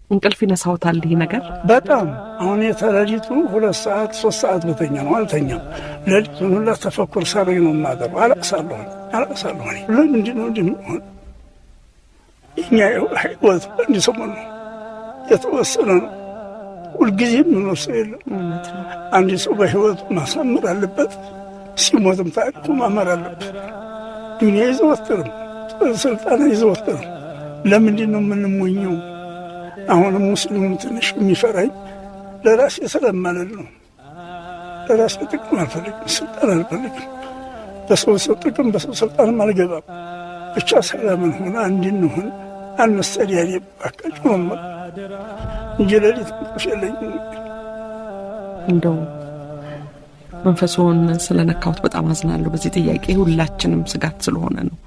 እንቅልፍ ይነሳውታል ይሄ ነገር በጣም አሁን የተለሊቱ 2 ሰዓት 3 ሰዓት በተኛ ነው አልተኛም። ለሊቱን ሁላ ተፈኩር ሳረግ ነው ማደር አለቅሳለሁ። ለምንድን ነው እንደሚሆን እኛ ህይወት እንዲህ ሰሞን ነው የተወሰነ ነው። ሁልጊዜ የምንወስድ የለም። አንድ ሰው በህይወቱ ማሳመር አለበት። ሲሞትም ታሪኩ ማመር አለበት። ዱንያ ይዘወትርም ስልጣን ይዘወትርም። ለምንድን ነው የምንሞኘው? አሁንም ሙስሊሙም ትንሽ የሚፈራኝ ለራሴ ስለማለል ነው። ለራሴ ጥቅም አልፈልግም፣ ስልጣን አልፈልግም። በሰው ጥቅም በሰው ስልጣንም አልገባም። ብቻ ሰላምን ሆነ እንድንሆን አንስተዳደብ ባካችሁ ነው እንጂ ሌሊት እንቅልፍ የለኝም። እንደው መንፈሱን ስለነካሁት በጣም አዝናለሁ። በዚህ ጥያቄ ሁላችንም ስጋት ስለሆነ ነው።